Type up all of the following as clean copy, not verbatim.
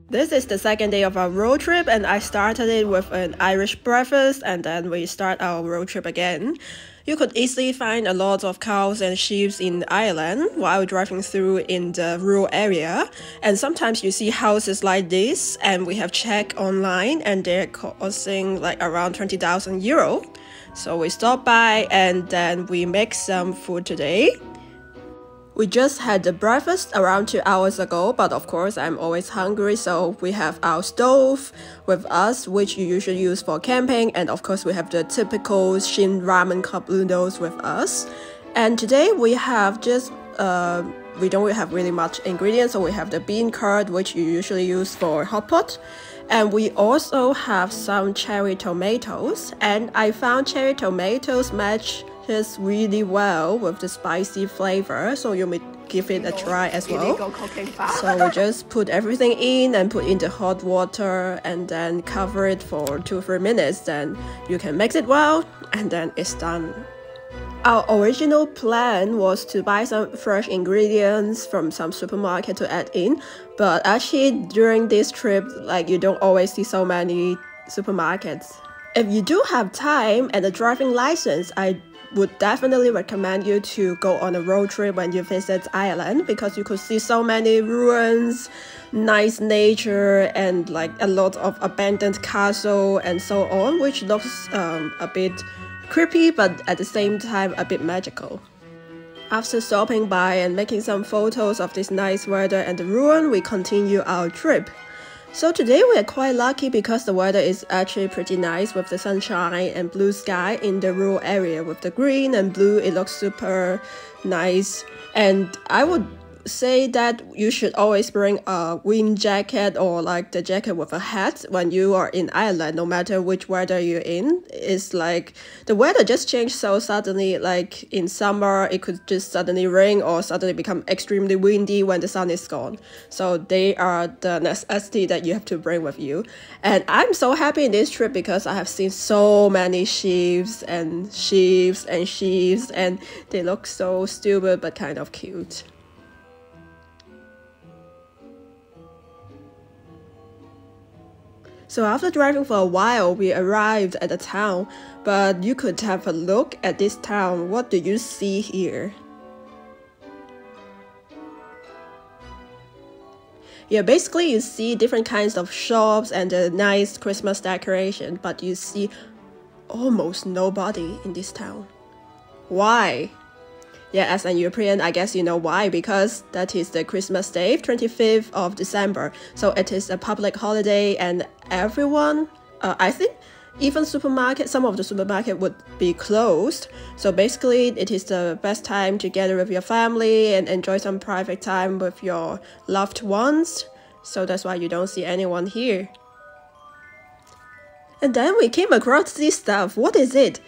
This is the second day of our road trip, and I started it with an Irish breakfast, and then we start our road trip again. You could easily find a lot of cows and sheep in Ireland while driving through in the rural area, and sometimes you see houses like this, and we have checked online and they're costing like around 20,000 euro. So we stopped by and then we make some food today. We just had the breakfast around 2 hours ago, but of course I'm always hungry, so we have our stove with us, which you usually use for camping, and of course we have the typical Shin ramen cup noodles with us. And today we have just we don't have really much ingredients, so we have the bean curd, which you usually use for hot pot. And we also have some cherry tomatoes, and I found cherry tomatoes match just really well with the spicy flavor, so you may give it a try as well. So we just put everything in and put in the hot water and then cover it for 2-3 minutes, then you can mix it well and then it's done. Our original plan was to buy some fresh ingredients from some supermarket to add in, but actually during this trip, like, you don't always see so many supermarkets. If you do have time and a driving license, I would definitely recommend you to go on a road trip when you visit Ireland, because you could see so many ruins, nice nature, and like a lot of abandoned castle and so on, which looks a bit creepy but at the same time a bit magical. After stopping by and making some photos of this nice weather and the ruin, we continue our trip. So today we are quite lucky because the weather is actually pretty nice with the sunshine and blue sky in the rural area. With the green and blue, it looks super nice. And I would say that you should always bring a wind jacket or like the jacket with a hat when you are in Ireland, no matter which weather you're in. It's like the weather just changed so suddenly, like in summer it could just suddenly rain or suddenly become extremely windy when the sun is gone. So they are the necessity that you have to bring with you. And I'm so happy in this trip because I have seen so many sheep and they look so stupid but kind of cute. So after driving for a while, we arrived at the town, but you could have a look at this town. What do you see here? Yeah, basically you see different kinds of shops and a nice Christmas decoration, but you see almost nobody in this town. Why? Yeah, as an European, I guess you know why, because that is the Christmas Day, 25th of December. So it is a public holiday and everyone, I think even supermarket, some of the supermarket would be closed. So basically it is the best time to gather with your family and enjoy some private time with your loved ones. So that's why you don't see anyone here. And then we came across this stuff. What is it?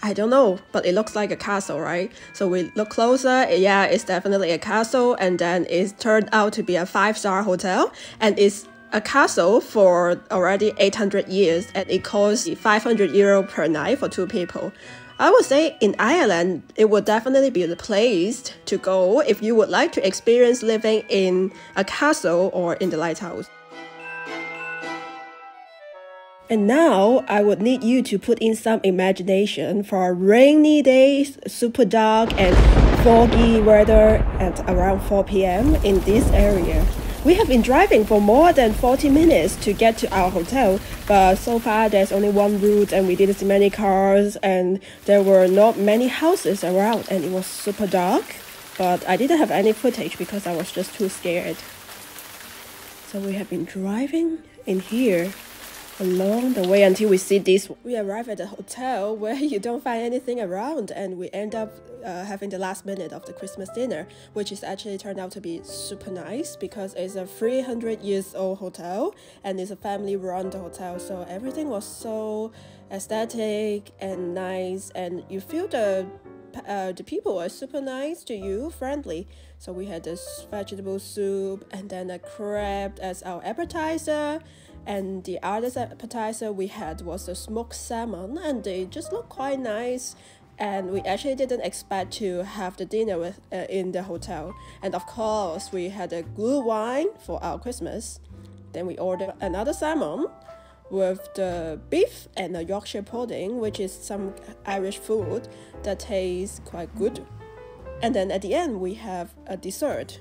I don't know, but it looks like a castle, right? So we look closer, yeah, it's definitely a castle, and then it turned out to be a 5-star hotel, and it's a castle for already 800 years, and it costs 500 euro per night for 2 people. I would say in Ireland, it would definitely be the place to go if you would like to experience living in a castle or in the lighthouse. And now, I would need you to put in some imagination for a rainy day, super dark and foggy weather at around 4 p.m. in this area. We have been driving for more than 40 minutes to get to our hotel, but so far there's only one route and we didn't see many cars and there were not many houses around and it was super dark. But I didn't have any footage because I was just too scared. So we have been driving in here along the way until we see this. We arrive at a hotel where you don't find anything around and we end up having the last minute of the Christmas dinner, which is actually turned out to be super nice because it's a 300 years old hotel and it's a family run hotel, so everything was so aesthetic and nice and you feel the people are super nice to you, friendly. So we had this vegetable soup and then a crab as our appetizer. And the other appetizer we had was a smoked salmon, and they just look quite nice. And we actually didn't expect to have the dinner in the hotel. And of course, we had a glue wine for our Christmas. Then we order another salmon with the beef and the Yorkshire pudding, which is some Irish food that tastes quite good. And then at the end we have a dessert.